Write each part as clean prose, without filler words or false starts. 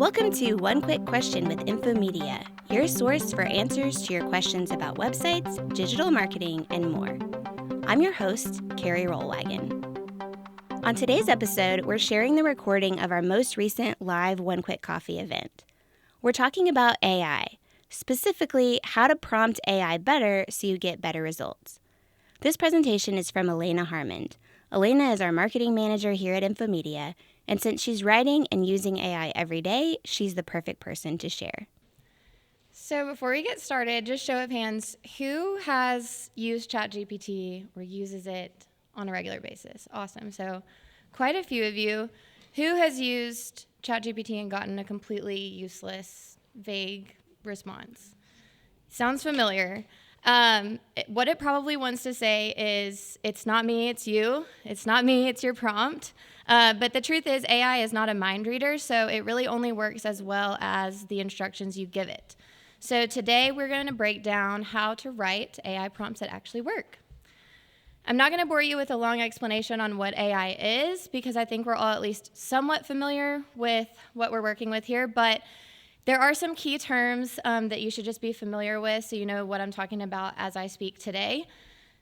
Welcome to One Quick Question with Infomedia, your source for answers to your questions about websites, digital marketing, and more. I'm your host, Carrie Rollwagon. On today's episode, we're sharing the recording of our most recent live One Quick Coffee event. We're talking about AI, specifically how to prompt AI better so you get better results. This presentation is from Alana Harmond. Alana is our marketing manager here at Infomedia, and since she's writing and using AI every day, she's the perfect person to share. So before we get started, just show of hands, who has used ChatGPT or uses it on a regular basis? Awesome. So quite a few of you. Who has used ChatGPT and gotten a completely useless, vague response? Sounds familiar. What it probably wants to say is, it's not me, it's you. It's not me, it's your prompt. But the truth is, AI is not a mind reader, so it really only works as well as the instructions you give it. So today we're going to break down how to write AI prompts that actually work. I'm not going to bore you with a long explanation on what AI is, because I think we're all at least somewhat familiar with what we're working with here, but there are some key terms that you should just be familiar with so you know what I'm talking about as I speak today.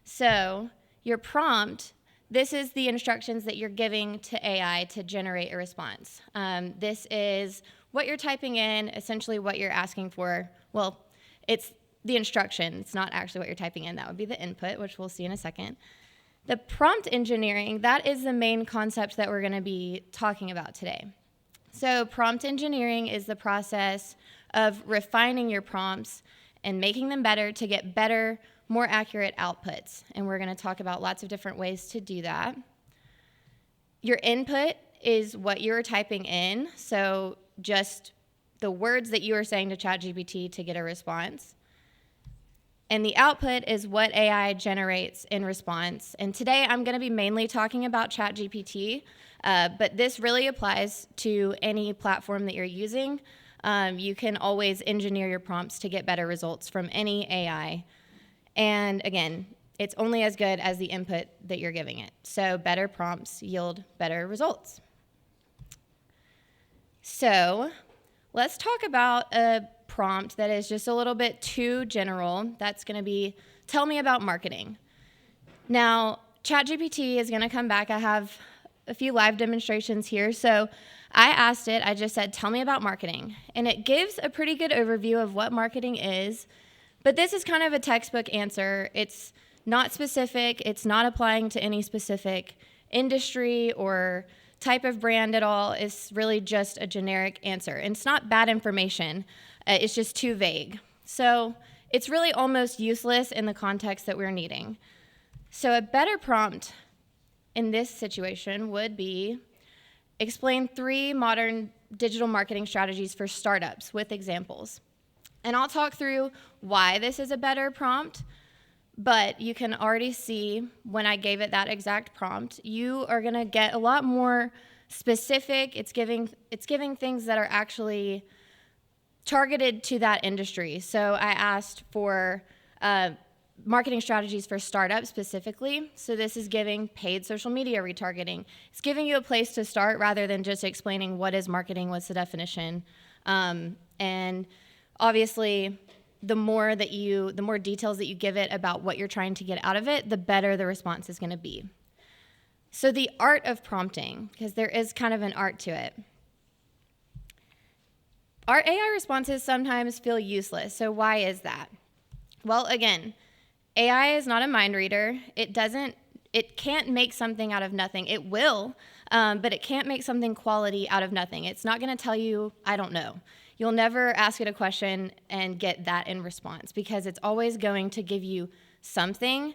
So your prompt, this is the instructions that you're giving to AI to generate a response. This is what you're typing in, essentially what you're asking for. Well, it's the instruction. It's not actually what you're typing in. That would be the input, which we'll see in a second. The prompt engineering, that is the main concept that we're going to be talking about today. So prompt engineering is the process of refining your prompts and making them better to get better, more accurate outputs. And we're going to talk about lots of different ways to do that. Your input is what you're typing in, so just the words that you are saying to ChatGPT to get a response. And the output is what AI generates in response. And today I'm going to be mainly talking about ChatGPT, but this really applies to any platform that you're using. You can always engineer your prompts to get better results from any AI. And again, it's only as good as the input that you're giving it. So better prompts yield better results. So let's talk about a prompt that is just a little bit too general. That's going to be, tell me about marketing. Now, ChatGPT is going to come back. I have a few live demonstrations here. So I asked it, I just said, tell me about marketing. And it gives a pretty good overview of what marketing is. But this is kind of a textbook answer. It's not specific. It's not applying to any specific industry or type of brand at all. It's really just a generic answer. And it's not bad information. It's just too vague. So it's really almost useless in the context that we're needing. So a better prompt in this situation would be, explain 3 modern digital marketing strategies for startups with examples. And I'll talk through why this is a better prompt, but you can already see when I gave it that exact prompt, you are going to get a lot more specific. It's giving things that are actually targeted to that industry. So I asked for marketing strategies for startups specifically. So this is giving paid social media retargeting. It's giving you a place to start rather than just explaining what is marketing, what's the definition. And obviously, the more details that you give it about what you're trying to get out of it, the better the response is going to be. So the art of prompting, because there is kind of an art to it. Our AI responses sometimes feel useless. So why is that? Well, again, AI is not a mind reader. It can't make something out of nothing. It will, but it can't make something quality out of nothing. It's not going to tell you, I don't know. You'll never ask it a question and get that in response, because it's always going to give you something,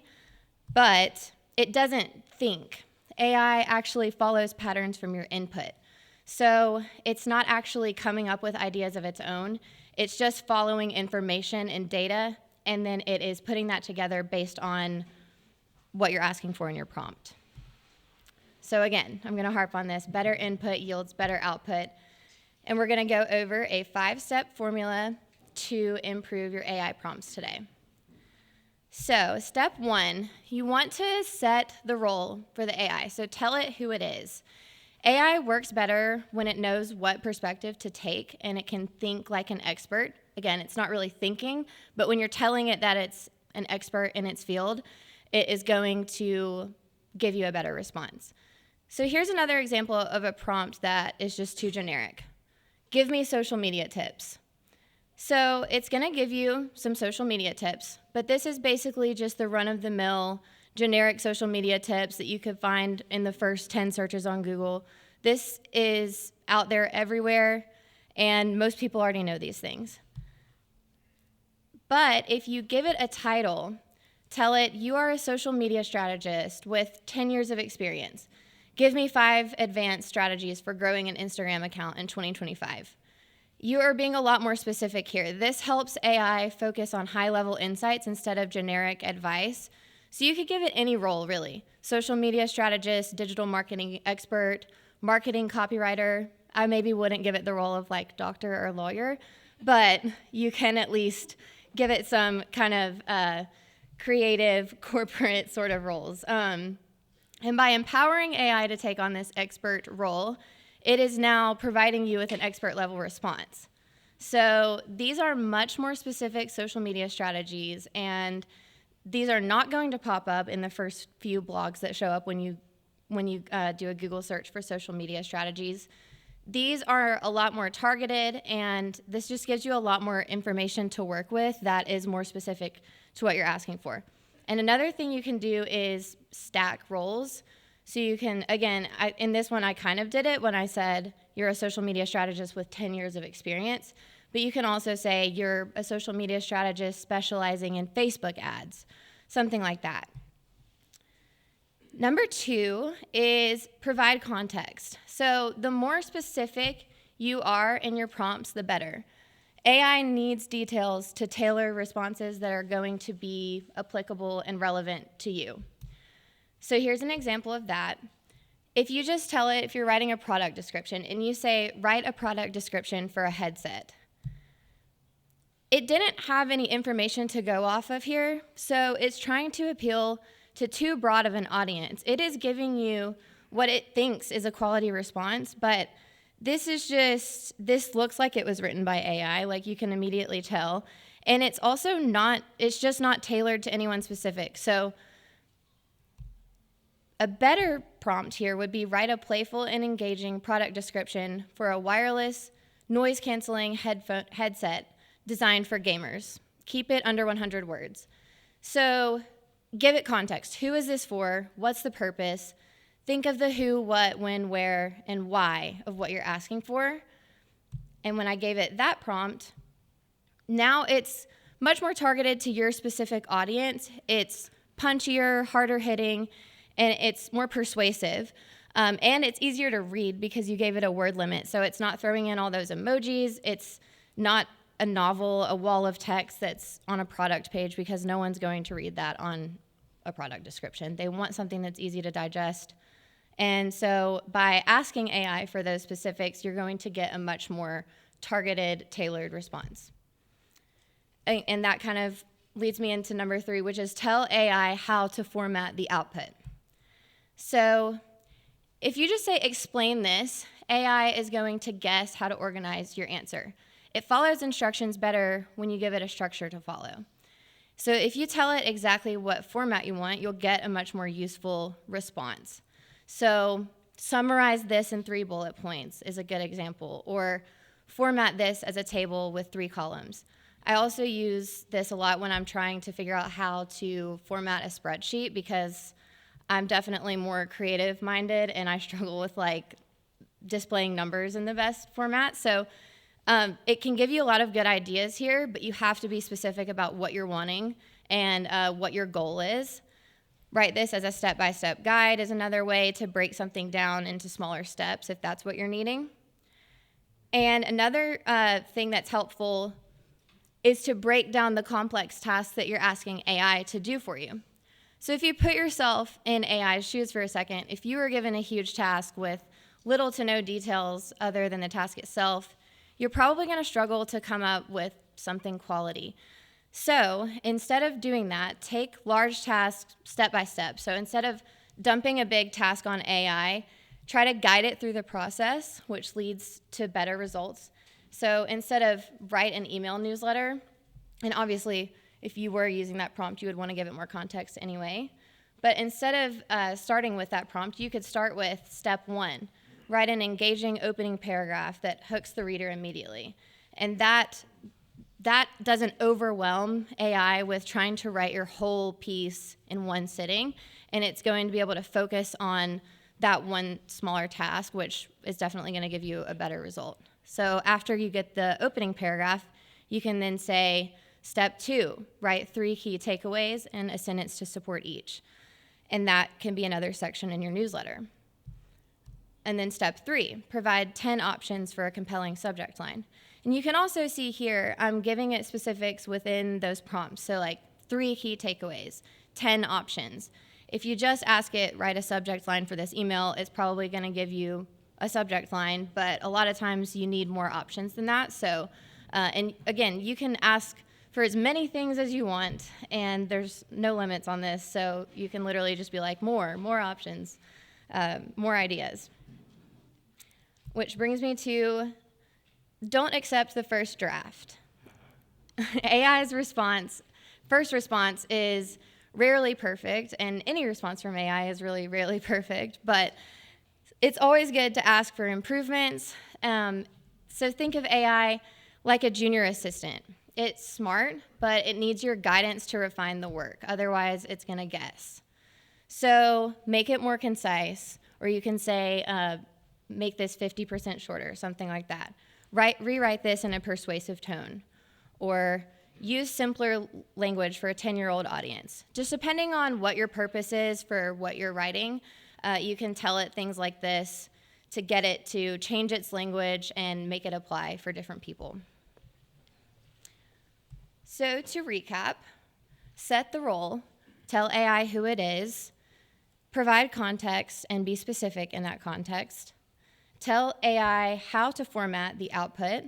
but it doesn't think. AI actually follows patterns from your input. So it's not actually coming up with ideas of its own. It's just following information and data, and then it is putting that together based on what you're asking for in your prompt. So again, I'm going to harp on this. Better input yields better output. And we're going to go over a 5-step formula to improve your AI prompts today. So step 1, you want to set the role for the AI. So tell it who it is. AI works better when it knows what perspective to take and it can think like an expert. Again, it's not really thinking, but when you're telling it that it's an expert in its field, it is going to give you a better response. So here's another example of a prompt that is just too generic. Give me social media tips. So it's going to give you some social media tips, but this is basically just the run-of-the-mill generic social media tips that you could find in the first 10 searches on Google. This is out there everywhere, and most people already know these things. But if you give it a title, tell it, you are a social media strategist with 10 years of experience. Give me 5 advanced strategies for growing an Instagram account in 2025. You are being a lot more specific here. This helps AI focus on high-level insights instead of generic advice. So you could give it any role, really. Social media strategist, digital marketing expert, marketing copywriter. I maybe wouldn't give it the role of like doctor or lawyer, but you can at least give it some kind of creative corporate sort of roles. And by empowering AI to take on this expert role, it is now providing you with an expert level response. So these are much more specific social media strategies, and these are not going to pop up in the first few blogs that show up when you do a Google search for social media strategies. These are a lot more targeted, and this just gives you a lot more information to work with that is more specific to what you're asking for. And another thing you can do is stack roles. So you can, again, in this one I kind of did it when I said you're a social media strategist with 10 years of experience, but you can also say you're a social media strategist specializing in Facebook ads, something like that. Number 2 is provide context. So the more specific you are in your prompts, the better. AI needs details to tailor responses that are going to be applicable and relevant to you. So here's an example of that. If you just tell it, if you're writing a product description and you say, write a product description for a headset, it didn't have any information to go off of here, so it's trying to appeal to too broad of an audience. It is giving you what it thinks is a quality response, but this looks like it was written by AI, like you can immediately tell. And it's also it's just not tailored to anyone specific. So a better prompt here would be write a playful and engaging product description for a wireless, noise-canceling headset designed for gamers. Keep it under 100 words. So give it context. Who is this for? What's the purpose? Think of the who, what, when, where, and why of what you're asking for. And when I gave it that prompt, now it's much more targeted to your specific audience. It's punchier, harder hitting, and it's more persuasive. And it's easier to read because you gave it a word limit. So it's not throwing in all those emojis. It's not a novel, a wall of text that's on a product page, because no one's going to read that on a product description. They want something that's easy to digest. And so by asking AI for those specifics, you're going to get a much more targeted, tailored response. And that kind of leads me into number 3, which is tell AI how to format the output. So if you just say, explain this, AI is going to guess how to organize your answer. It follows instructions better when you give it a structure to follow. So if you tell it exactly what format you want, you'll get a much more useful response. So summarize this in 3 bullet points is a good example, or format this as a table with 3 columns. I also use this a lot when I'm trying to figure out how to format a spreadsheet, because I'm definitely more creative minded and I struggle with like displaying numbers in the best format. So it can give you a lot of good ideas here, but you have to be specific about what you're wanting and what your goal is. Write this as a step-by-step guide is another way to break something down into smaller steps if that's what you're needing. And another thing that's helpful is to break down the complex tasks that you're asking AI to do for you. So if you put yourself in AI's shoes for a second, if you were given a huge task with little to no details other than the task itself, you're probably going to struggle to come up with something quality. So instead of doing that, take large tasks step by step. So instead of dumping a big task on AI, Try to guide it through the process, which leads to better results. So instead of write an email newsletter, and obviously if you were using that prompt, you would want to give it more context anyway. But instead of starting with that prompt, you could start with step 1. Write an engaging opening paragraph that hooks the reader immediately. And that doesn't overwhelm AI with trying to write your whole piece in one sitting. And it's going to be able to focus on that one smaller task, which is definitely going to give you a better result. So after you get the opening paragraph, you can then say, step 2, write 3 key takeaways and a sentence to support each. And that can be another section in your newsletter. And then step 3, provide 10 options for a compelling subject line. And you can also see here, I'm giving it specifics within those prompts. So like 3 key takeaways, 10 options. If you just ask it, write a subject line for this email, it's probably going to give you a subject line, but a lot of times you need more options than that. So, and again, you can ask for as many things as you want, and there's no limits on this, so you can literally just be like, more options, more ideas. Which brings me to, don't accept the first draft. AI's first response is rarely perfect, and any response from AI is really rarely perfect, but it's always good to ask for improvements. So think of AI like a junior assistant. It's smart, but it needs your guidance to refine the work. Otherwise, it's going to guess. So make it more concise, or you can say, make this 50% shorter, something like that. Rewrite this in a persuasive tone, or use simpler language for a 10-year-old audience. Just depending on what your purpose is for what you're writing, you can tell it things like this to get it to change its language and make it apply for different people. So to recap, set the role, tell AI who it is, provide context and be specific in that context, tell AI how to format the output,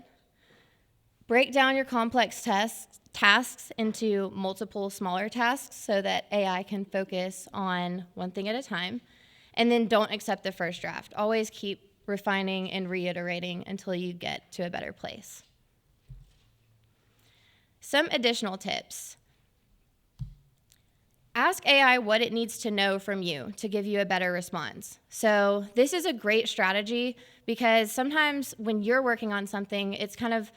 break down your complex tasks into multiple smaller tasks so that AI can focus on one thing at a time, and then don't accept the first draft. Always keep refining and reiterating until you get to a better place. Some additional tips. Ask AI what it needs to know from you to give you a better response. So this is a great strategy because sometimes when you're working on something, it's kind of,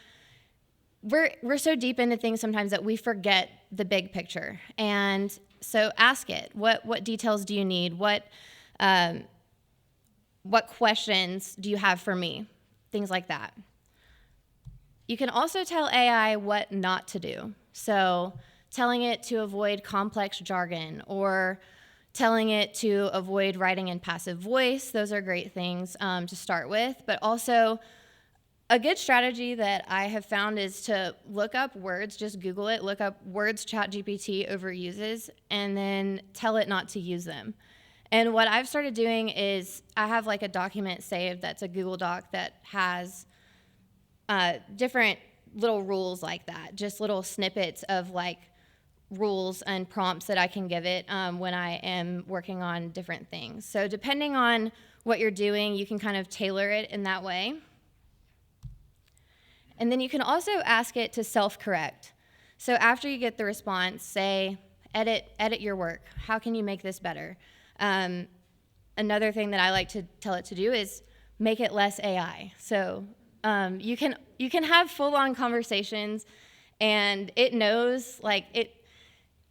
we're so deep into things sometimes that we forget the big picture. And so ask it, what details do you need? What questions do you have for me? Things like that. You can also tell AI what not to do. So telling it to avoid complex jargon, or telling it to avoid writing in passive voice. Those are great things to start with. But also, a good strategy that I have found is to look up words, just Google it, look up words ChatGPT overuses, and then tell it not to use them. And what I've started doing is I have like a document saved that's a Google Doc that has different little rules like that, just little snippets of like rules and prompts that I can give it when I am working on different things. So depending on what you're doing, you can kind of tailor it in that way. And then you can also ask it to self-correct. So after you get the response, say, edit your work. How can you make this better? Another thing that I like to tell it to do is make it less AI. So you can have full-on conversations, and it knows, like,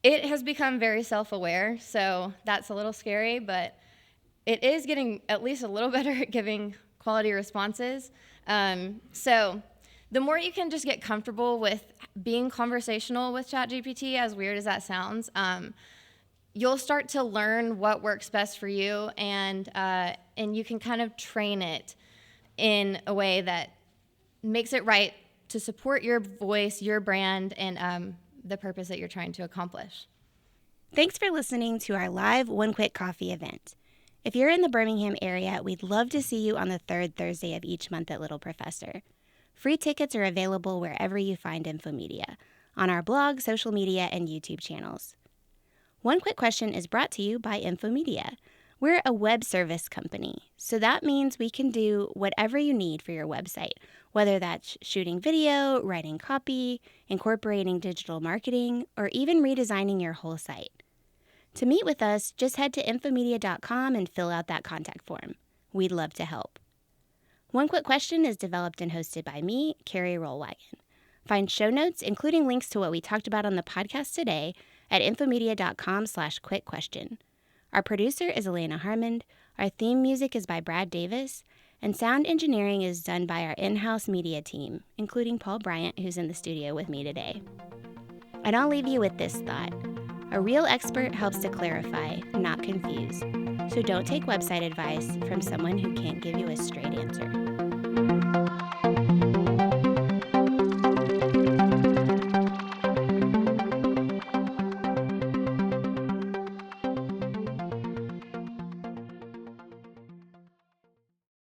it has become very self-aware, so that's a little scary, but it is getting at least a little better at giving quality responses. So the more you can just get comfortable with being conversational with ChatGPT, as weird as that sounds, you'll start to learn what works best for you, and you can kind of train it in a way that makes it right to support your voice, your brand, and the purpose that you're trying to accomplish. Thanks for listening to our live One Quick Coffee event. If you're in the Birmingham area, we'd love to see you on the third Thursday of each month at Little Professor. Free tickets are available wherever you find Infomedia, on our blog, social media, and YouTube channels. One Quick Question is brought to you by Infomedia. We're a web service company, so that means we can do whatever you need for your website, whether that's shooting video, writing copy, incorporating digital marketing, or even redesigning your whole site. To meet with us, just head to Infomedia.com and fill out that contact form. We'd love to help. One Quick Question is developed and hosted by me, Carrie Rollwagon. Find show notes, including links to what we talked about on the podcast today, at Infomedia.com/quickquestion. Our producer is Alana Harmond, our theme music is by Brad Davis, and sound engineering is done by our in-house media team, including Paul Bryant, who's in the studio with me today. And I'll leave you with this thought. A real expert helps to clarify, not confuse. So don't take website advice from someone who can't give you a straight answer.